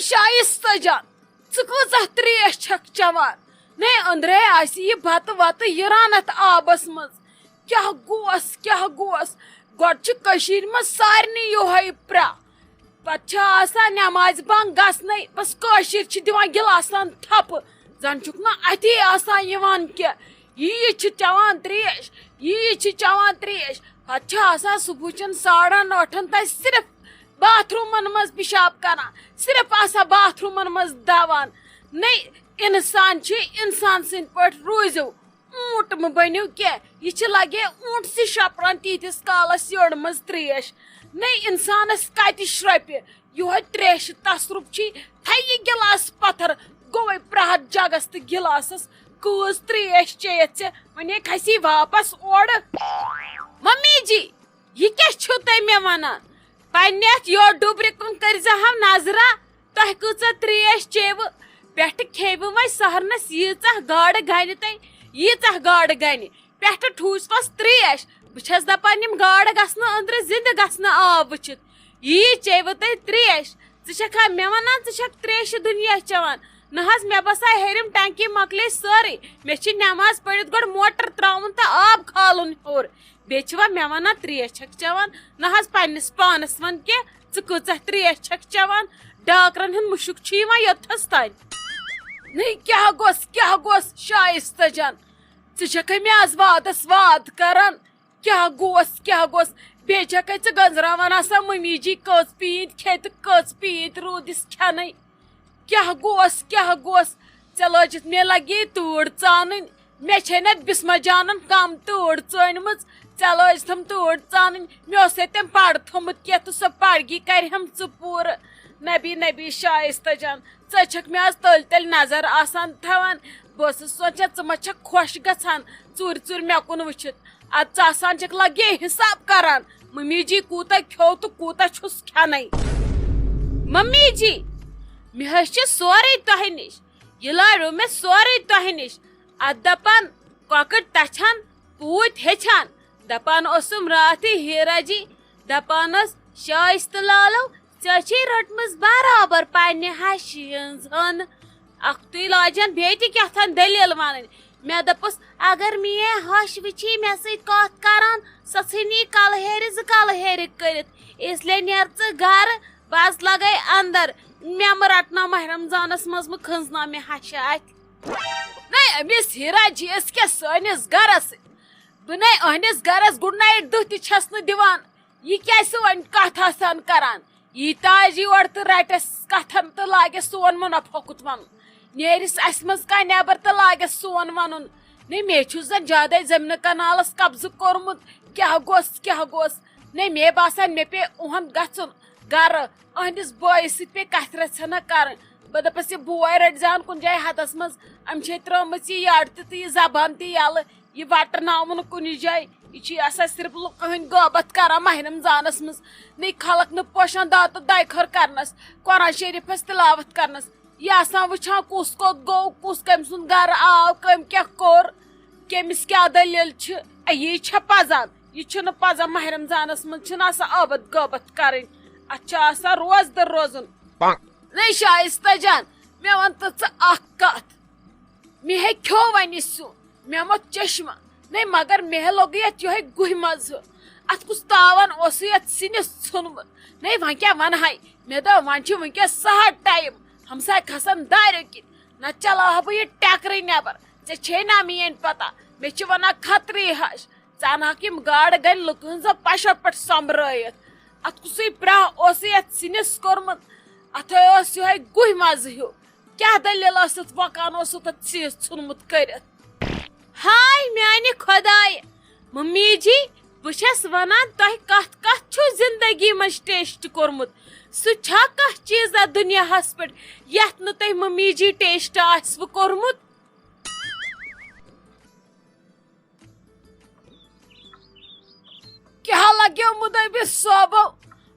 شائستہ جان ژٕ تریش چھکھ چوان نے أندرے آسہِ یہِ بتہٕ وتہٕ یِران اتھ آبس منٛز کیٛاہ گوس گۄڈٕ چھِ کٔشیٖرِ منٛز سارنٕے یِہوے پرٛا پتہٕ چھِ آسان نٮ۪مازِ بنٛگ گژھنَے بس کٲشِرۍ چھِ دِوان گِلاسن تھپہٕ زن چھُکھ نہٕ اَتھی آسان یِوان کینٛہہ یی چھِ چٮ۪وان تریش پتہٕ چھِ آسان صبحچن 8:30 تانۍ صرف باتھ روٗمن منٛز پِشاب کران صرف آسان باتھ روٗمن منٛز دوان نے انسان چھِ انسان سٕنٛدۍ پٲٹھۍ روٗزِو اونٹ مہٕ بٔنِو کینٛہہ یہِ چھِ لگے اونٹسٕے شپران تیٖتِس کالس یٔڑ منٛز تریش نے انسانس کتہِ شرٛوپہِ یِہوے تریشہِ تصرُف چھِ تھایہِ یہِ گِلاس پتھر گوٚوے پرٛٮ۪تھ جگس تہٕ گِلاسس کۭژ تریش چیٚیتھ ژےٚ وۄنۍ کھسی واپس اورٕ ممی جی یہِ کیٛاہ چھِو تُہۍ مےٚ ونان پننہِ اتھ یور ڈُبرِ کُن کٔرۍزِہو نظرا تۄہہِ کۭژاہ تریش چیٚوٕ پٮ۪ٹھٕ کھیٚوٕ وۄنۍ سہرنس ییٖژاہ گاڈٕ گنہِ پٮ۪ٹھٕ ٹھوٗسوس تریش بہٕ چھس دپان یِم گاڈٕ گژھنہٕ أنٛدرٕ زنٛدٕ گژھنہٕ آب وٕچھِتھ یی چیٚوٕ تُہۍ تریش ژٕ چھکھا مےٚ ونان ژٕ چھکھ تریشہِ دُنیا چٮ۪وان نہ حظ مےٚ باسان ہیٚرِم ٹنکی مۄکلے سٲرٕے مےٚ چھِ نٮ۪ماز پٔرِتھ گۄڈٕ موٹر تراوُن تہٕ آب کھالُن ہیوٚر بیٚیہِ چھِوا مےٚ ونان تریش چھکھ چٮ۪وان نہ حظ پننِس پانس ون کینٛہہ ژٕ کۭژاہ تریش چھکھ چٮ۪وان ڈاکرن ہُنٛد مُشُک چھُ یِوان یوٚتھس تانۍ نے کیٛاہ گوٚس شائستہ جان ژٕ چھکھے مےٚ آز وادس واد کران کیٛاہ گوٚس بیٚیہِ چھکھے ژٕ گنٛزراوان آسان ممی جی کٔژ پیٖنتۍ کھے تہٕ کٔژ پیٖنتۍ روٗدِس کھٮ۪نَے کیٛاہ گوس ژےٚ لٲجِتھ مےٚ لگے تۭر ژانٕنۍ مےٚ چھے نہ بسمہ جانن کم تۭر ژٲنمٕژ ژےٚ لٲجتھم تۭر ژانٕنۍ مےٚ اوسے تٔمۍ پرٕ تھوٚمُت کینٛہہ تہٕ سۄ پرگی کرہم ژٕ پوٗرٕ نبی شائستہ جان ژٕ چھکھ مےٚ آز تٔلۍ نظر آسان تھاوان بہٕ ٲسٕس سونچان ژٕ ما چھکھ خۄش گژھان ژوٗرِ مےٚ کُن وٕچھِتھ ادٕ ژٕ آسان چھکھ لگے حساب کران ممی جی کوٗتاہ کھیوٚو تہٕ کوٗتاہ چھُس کھٮ۪نَے ممی جی مےٚ حظ چھِ سورُے تۄہہِ نِش یہِ لاریو مےٚ سورُے تۄہہِ نِش اتھ دپان کۄکٕر تچھان پوٗتۍ ہیٚچھان دپان اوسُم راتھٕے ہیرا جی دپان ٲس شائستہ لالو ژےٚ چھے رٔٹمٕژ برابر پننہِ ہشہِ ہٕنٛز ہن اکھتُے لاجن بیٚیہِ تہِ کیٛاہتھان دٔلیٖل ونٕنۍ مےٚ دوٚپُس اگر میٲنۍ ہش وٕچھی مےٚ سۭتۍ کتھ کران سۄ ژھٕنی کلہٕ ہیرِ 2 کلہٕ ہیرِ کٔرِتھ اسلیے نیر ژٕ گرٕ بہٕ حظ لگے اندر مےٚ مہ رٹناو ماہ رمضانس منٛز مہ کھنٛزناو مےٚ ہشہِ اتھِ نَے أمِس ہیرا جِیَس کیٛاہ سٲنِس گرس سۭتۍ بہٕ نَے أہنِس گرس گُڈ نایٹ دٕہ تہِ چھس نہٕ دِوان یہِ کیٛازِ وۄنۍ کتھ آسان کران یی تاج یور تہٕ رٹٮ۪س کتھن تہٕ لاگٮ۪س سون مُنف ہۄکُت ونُن نیرِس اسہِ منٛز کانٛہہ نٮ۪بر تہٕ لاگٮ۪س سون ونُن نے مےٚ چھُ زن زیادے زمیٖنہٕ کنالس قبضہٕ کوٚرمُت کیٛاہ گوٚس نے مےٚ باسان مےٚ پیٚیہِ اُہُنٛد گژھُن گرٕ أہنٛدِس بٲیِس سۭتۍ پیٚیہِ کتھِ رژھِ ہنا کرٕنۍ بہٕ دپس یہِ بوے رٔٹزِہن کُنہِ جایہِ حدس منٛز أمۍ چھے ترٲومٕژ یہِ یڈ تہِ تہٕ یہِ زبان تہِ یلہٕ یہِ وٹناوُن کُنہِ جایہِ یہِ چھُ آسان صرف لُکہٕ ہٕنٛدۍ غٲبت کران ماہ رمضانس منٛز نے خلق نہٕ پوشان داتہٕ داے خٲر کرنس قرآن شریٖفس تلاوت کرنس یہِ آسان وٕچھان کُس کوٚت گوٚو کُس کٔمۍ سُنٛد گرٕ آو کٔمۍ کیٛاہ کوٚر کٔمِس کیٛاہ دٔلیٖل چھِ یی چھا پزان یہِ چھُنہٕ پزان ماہ رمضانس منٛز چھِنہٕ آسان عٲبت غٲبت کرٕنۍ اتھ چھُ آسان روزدٕ روزُن نے شائستہ جان مےٚ ون تہٕ ژٕ اکھ کتھ مےٚ ہے کھیوٚو وۄنۍ یہِ سیُن مےٚ موٚتھ چشمہ نے مگر مےٚ لوٚگُے یتھ یِہوے گُہہِ مزٕ اتھ کُس تاوان اوسُے یتھ سِنِس ژھُنمُت نے وۄنۍ کیٛاہ ونہاے مےٚ دوٚپ وۄنۍ چھُ ؤنکیٚس سہل ٹایم ہمساے کھسن داریو کِنۍ نتہٕ چلاوہا بہٕ یہِ ٹٮ۪کرٕے نٮ۪بر ژےٚ چھے نا میٲنۍ پتہ مےٚ چھِ ونان کھتری ہش ژٕ انہاکھ یِم گاڈٕ گرِ لُکہٕ ہٕنٛزو پشو پٮ۪ٹھ سۄمبرٲیِتھ اتھ کُسُے پرٛاہ اوسُے یتھ سِنِس کوٚرمُت اتھے اوس یِہوے گُہہِ مزٕ ہیوٗ کیٛاہ دٔلیٖل ٲسٕتھ وۄکان اوسُکھ اتھ سِیِس ژھُنمُت کٔرِتھ ہاے میانہِ خۄدایہِ ممی جی بہٕ چھس ونان تۄہہِ کتھ کتھ چھُو زندگی منٛز ٹیسٹ کوٚرمُت سُہ چھا کانٛہہ چیٖزا دُنیاہس پٮ۪ٹھ یتھ نہٕ تۄہہِ ممی جی ٹیسٹ آسوٕ کوٚرمُت کیٛاہ لگیو مُدبِس صٲبو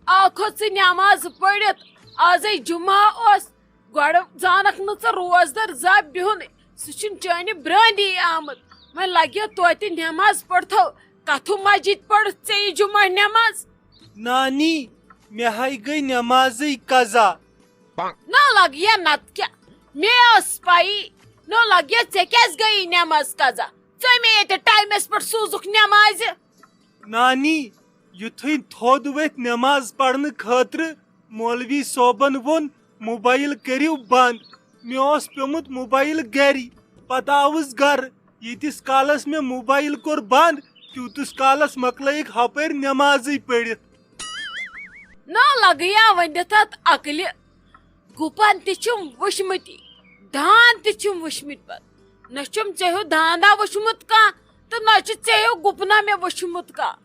آو کھوٚت ژٕ نٮ۪ماز پٔرِتھ آزے جُمعہ اوس گۄڈٕ زانکھ نہٕ ژٕ روزدر زا بِہُنٕے سُہ چھُنہٕ چانہِ برٛٲندی آمُت وۄنۍ لگیو توتہِ نٮ۪ماز پٔرتھو کتھوٗ مسجد پٔرٕتھ ژےٚ جُمعہ نٮ۪ماز نانی مےٚ ہاے گٔے نٮ۪مازٕے قضا نہ لگیا نت کیا مے پائی نہ لگیا ے کیس گئی نماز قضا ے مے یہ ٹائمس پہ سوزک نماز نانی یتھے تھود ورتھ نماز پڑھنے خاطر مولوی صوبن وون موبائل کریو بند مے پیومت موبائل گری پتہ آوس گر یتس کالس مے موبائل کور بند تیوتس کالس مکلائک ہپر نمازی پڑھت نہ لگیا ونت ات عقل گپن تم وچمتی دان تم وچمت پت نہ ے ہو داندا وچمت کان تو نہ ے ہو گپنا مے وچمت کان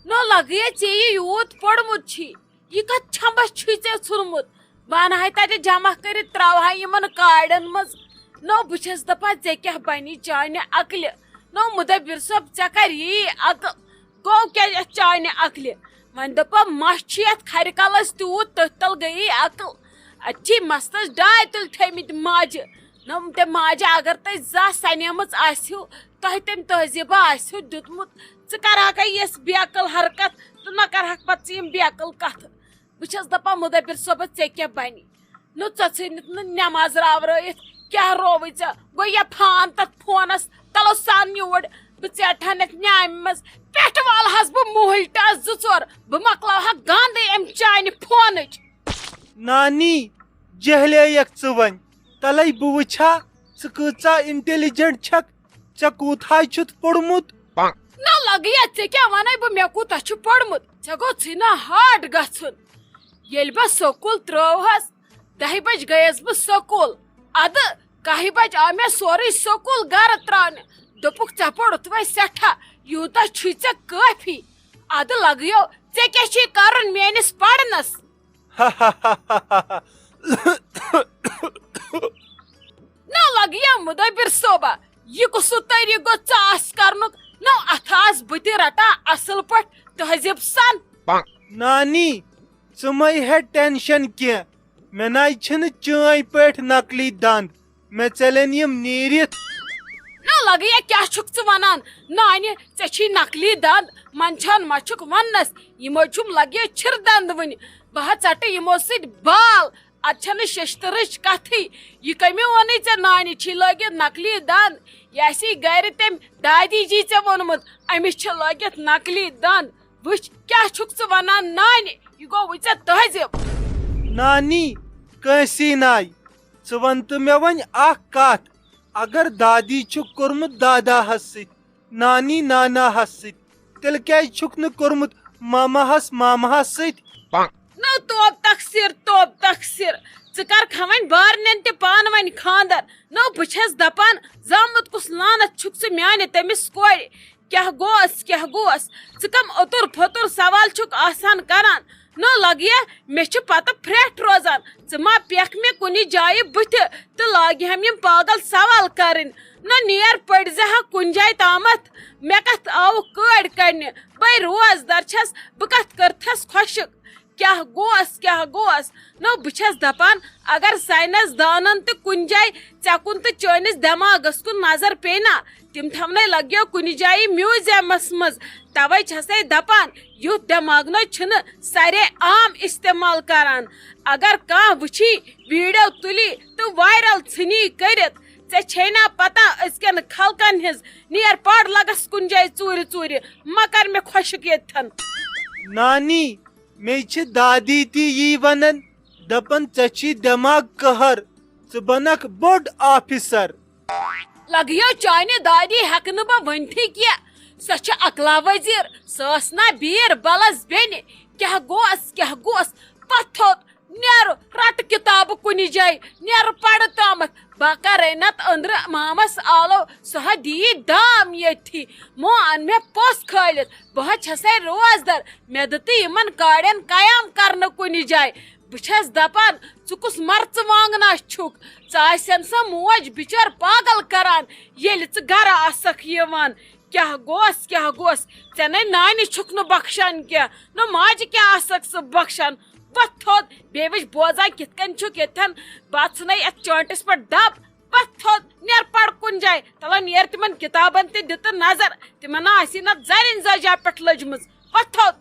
نہ لگیا ے یوت پوڑمت یہ کت چھمبس چھی ے ژھنمت بہ انہا تتہ جمع کرت تراوہا یمن کاڑن مز نو بچس دپان ے کیا بنی چانہ عقل نو مدبر صاحب ے کر یی عقل گو کیا چانہ عقل ون دپا مس چھ یت کھر کلس تیوت تتھ تل گئی عقل اتھی مستس ڈاے تل تھمت ماجہ نم تے ماجہ اگر تہ زا سنیمت آسو تہ تم تہذیبہ آسو دیتمت ژٕ کرہکا یس بے عقل حرکت تو نہ کرہک پتہ یم بے عقل کتھ بچس دپان مدبر صاحب ے کیا بنی نو ژھنت نہ نماز راورائت کیا روی ژے گو یہ پھان تت فونس تلو سان یور بہ ژیٹہن اتھ نیامہ مز پیٹھ والہس بہ موہلٹا زٕ ژور بہ مکلاوہا گند ام چانہ فونچ نانی جہلیک ژٕ ون تلے بہ وچھا ژٕ کۭژاہ انٹیلیجنٹ چھک ژے کوتھاے چھُتھ پوٚرمُت نہ لگیا ے کیا ونے بہ مے کوتاہ چھ پوڑمت ے گو ژھنہ ہاٹ گژھن ییٚلہِ بہ سکول ترٲوہس 10 بج گیس بہ سکول اد 1 بج آو مے سورے سکول گھر ترانے دپک ے پوڑت وے سٹھا یوتاہ چھ ے کافی اد لگیو ے کیا چھ کرن میانس پڑھنس نہ لگیا مدبر صوبہ یہ کس طریقہ گو ژاس کرنک نو اتھ آس بہ تہ رٹان اصل پٹ تہذیب سان نانی ژٕ مے ہے ٹینشن کی مے ناے چھن چٲنۍ پٲٹھۍ نقلی دند مے ژلن یم نیرتھ نہ لگیا کیا چھک ژٕ ونان نانہ ے چھی نقلی دند منچھان ما چھک وننس یمو چھم لگیا چھر دند ون بہ ژٹہ یمو سۭتۍ بال اد چھنہ ششترچ کتھٕے یہ کمی وونے ژے نانہ چھی لٲگِتھ نقلی دند یہ آسی گھر تم دادی جی ژے ووٚنمُت أمِس چھِ لٲگِتھ نقلی دند وٕچھ کیا چھُکھ ژٕ ونان نانہ یہ گو وٕچھ ژےٚ تہذیب نانی کٲنٛسی ناے ژٕ ون تہٕ مےٚ وۄنۍ اکھ کتھ اگر دادی چھُکھ کوٚرمُت داداہس سۭتۍ نانی ناناہس سۭتۍ تیٚلہِ کیازِ چھُکھ نہٕ کوٚرمُت ماماہس ماماہس سۭتۍ نو توب تقصیر ژٕ کر کھوین بارنین تہ پان ون خاندر نو بہ چھس دپان زامت کس لانت چھک ژٕ میانہ تمس کورِ کیا گوس ژٕ کم اوتر پھوتر سوال چھک آسان کران نو لگیا مے چھ پتہ پھرٹھ روزان ژٕ ما پیکھ مے کُنہِ جایہِ بٕتھِ تہٕ لاگہِ ہم یم پاگل سوال کرٕنۍ نہ نیر پڑزِ ہا کُنہِ جایہِ تامتھ مے کتھ آو کٲڑۍ کڑنہِ بے روز در چھس بہ کتھ کرتھس خۄشک کیا گوس نو بہ چھس دپان اگر سائنس دانن تہ کُنہِ جایہِ ژےٚ کُن تہ چٲنِس دٮ۪ماغس کُن نظر پینا تم تھونَے لگیو کُنہِ جایہِ میوٗزیمس منٛز توے چھسے دپان یُتھ دٮ۪ماغ نَے چھُنہٕ سارے عام استعمال کران اگر کانٛہہ وٕچھی ویڈیو تُلی تہٕ وایرل ژھٕنی کٔرِتھ ژےٚ چھے نا پتہ أزکٮ۪ن خلقن ہٕنٛز نیر پڑ لگس کُنہِ جایہِ ژوٗرِ ما کر مےٚ خۄشک ییٚتھن نانی مے چھ دادی تہ یی ونان دپان ژےٚ چھی دٮ۪ماغ قہر ژٕ بنکھ بوٚڑ آفیسر لگیو چانہ دادی ہیکہ نہٕ بہٕ ؤنتھٕے کینٛہہ سۄ چھِ عقلا وزیر سۄ ٲس نا بیٖر بلس بیٚنہِ کیاہ گوس پتھ تھوٚد نیرٕ رٹہٕ کتابہٕ کُنہِ جایہِ نیرٕ پرٕ تامتھ بہٕ کرے نتہٕ أنٛدرٕ مامس آلو سۄ ہا دِیی دام ییٚتھی مو ان مےٚ پوٚژھ کھٲلِتھ بہٕ ہا چھسے روزدر مےٚ دِتہٕ یِمن کاڑٮ۪ن قیام کرنہٕ کُنہِ جایہِ بہٕ چھس دپان ژٕ کُس مرژٕوانٛگنا چھُکھ ژٕ آسن سۄ موج بِچٲر پاگل کران ییٚلہِ ژٕ گرٕ آسکھ یِوان کیاہ گوس ژےٚ نَے نانہِ چھُکھ نہٕ بخشان کینٛہہ نہ ماجہِ کینٛہہ آسکھ ژٕ بخشان پتھ تھوٚد بیٚیہِ وٕچھ بوزان کِتھ کٔنۍ چھُکھ ییٚتھٮ۪ن بہٕ ژھٕنَے یتھ چٲنٛٹس پٮ۪ٹھ دب پتھ تھوٚد نیر پڑ کُنہِ جایہِ تلہ نیر تِمن کِتابن تہِ دِتہٕ نظر تِمن آسی نتہٕ زرٮ۪ن زجا پٮ۪ٹھ لٔجمٕژ پتھ تھوٚد